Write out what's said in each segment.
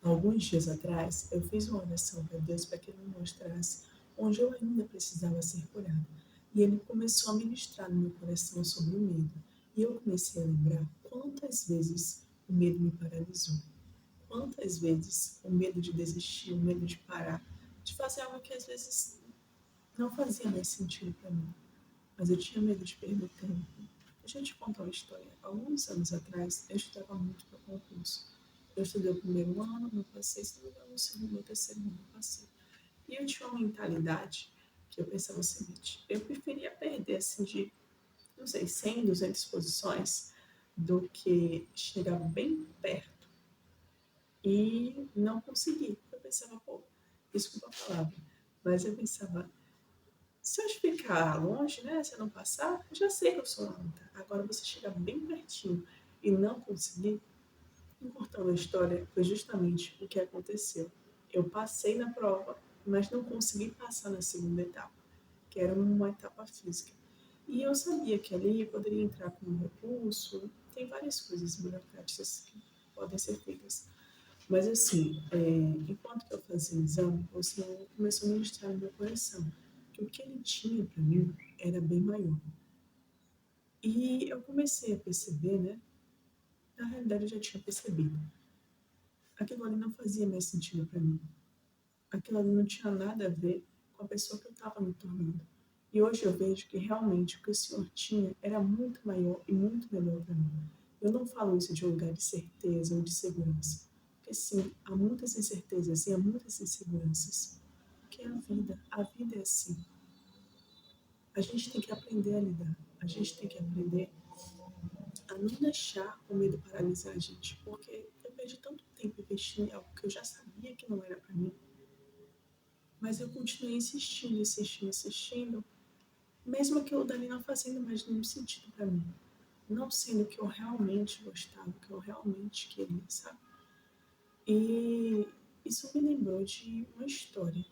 Alguns dias atrás, eu fiz uma oração para Deus para que Ele me mostrasse onde eu ainda precisava ser curada. E Ele começou a ministrar no meu coração sobre o medo. E eu comecei a lembrar quantas vezes o medo me paralisou. Quantas vezes o medo de desistir, o medo de parar, de fazer algo que às vezes não fazia mais sentido para mim. Mas eu tinha medo de perder tempo. Deixa eu te contar uma história. Alguns anos atrás, eu estudava muito para concurso. Eu estudei o primeiro ano, não passei, se não me engano, o segundo ou terceiro ano, não passei. E eu tinha uma mentalidade que eu pensava o seguinte: eu preferia perder assim de, não sei, 100, 200 posições do que chegar bem perto e não conseguir. Eu pensava, pô, desculpa a palavra, mas eu pensava, se eu ficar longe, né, se eu não passar, eu já sei que eu sou lenta. Agora, você chegar bem pertinho e não conseguir, encurtando a história, foi justamente o que aconteceu. Eu passei na prova, mas não consegui passar na segunda etapa, que era uma etapa física. E eu sabia que ali eu poderia entrar com um recurso, tem várias coisas burocráticas que podem ser feitas. Mas assim, enquanto eu fazia o exame, o Senhor começou a ministrar no meu coração que o que Ele tinha para mim era bem maior. E eu comecei a perceber, né? Na realidade, eu já tinha percebido. Aquilo ali não fazia mais sentido para mim. Aquilo ali não tinha nada a ver com a pessoa que eu estava me tornando. E hoje eu vejo que realmente o que o Senhor tinha era muito maior e muito melhor para mim. Eu não falo isso de um lugar de certeza ou de segurança. Porque sim, há muitas incertezas e há muitas inseguranças. Porque é a vida. A vida é assim. A gente tem que aprender a lidar. A gente tem que aprender a não deixar o medo paralisar a gente. Porque eu perdi tanto tempo investindo em algo que eu já sabia que não era para mim. Mas eu continuei insistindo, insistindo, insistindo, mesmo aquilo dali não fazendo mais nenhum sentido para mim. Não sendo o que eu realmente gostava, o que eu realmente queria, sabe? E isso me lembrou de uma história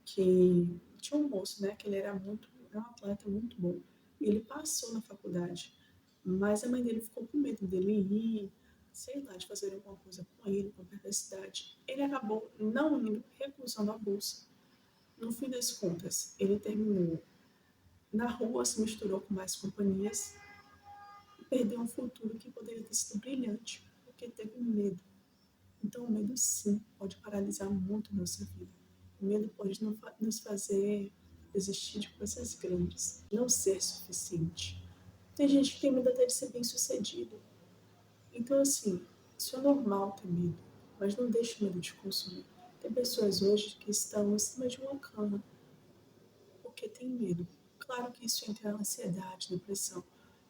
que tinha um moço, né, que ele era um atleta muito bom. E ele passou na faculdade, mas a mãe dele ficou com medo dele ir, sei lá, de fazer alguma coisa com ele, com perversidade. Ele acabou não indo, recusando a bolsa. No fim das contas, ele terminou na rua, se misturou com mais companhias e perdeu um futuro que poderia ter sido brilhante, porque teve medo. Então, o medo, sim, pode paralisar muito a nossa vida. O medo pode nos fazer desistir de coisas grandes, não ser suficiente. Tem gente que tem medo até de ser bem-sucedido. Então, assim, isso é normal ter medo, mas não deixe o medo te consumir. Tem pessoas hoje que estão em cima de uma cama porque tem medo. Claro que isso entra ansiedade, depressão,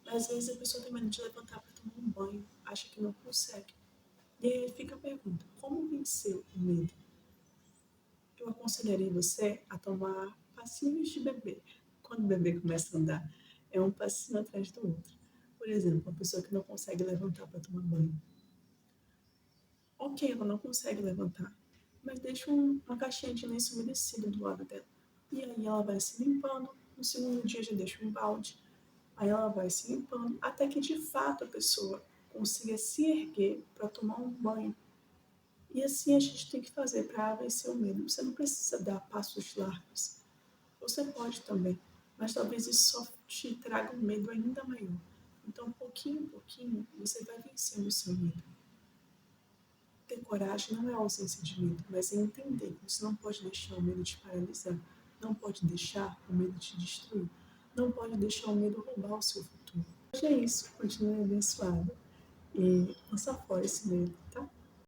mas às vezes a pessoa tem medo de levantar para tomar um banho, acha que não consegue. E aí fica a pergunta: como vencer o medo? Eu aconselharia você a tomar passinhos de bebê. Quando o bebê começa a andar, é um passinho atrás do outro. Por exemplo, uma pessoa que não consegue levantar para tomar banho. Ok, ela não consegue levantar, mas deixa uma caixinha de lenço umedecido do lado dela. E aí ela vai se limpando, no segundo dia já deixa um balde, aí ela vai se limpando, até que de fato a pessoa consiga se erguer para tomar um banho. E assim a gente tem que fazer para vencer o medo. Você não precisa dar passos largos. Você pode também, mas talvez isso só te traga um medo ainda maior. Então, pouquinho em pouquinho, você vai vencendo o seu medo. Ter coragem não é ausência de medo, mas é entender que você não pode deixar o medo te paralisar, não pode deixar o medo te destruir, não pode deixar o medo roubar o seu futuro. Hoje é isso, continue abençoado e lança fora esse medo, tá?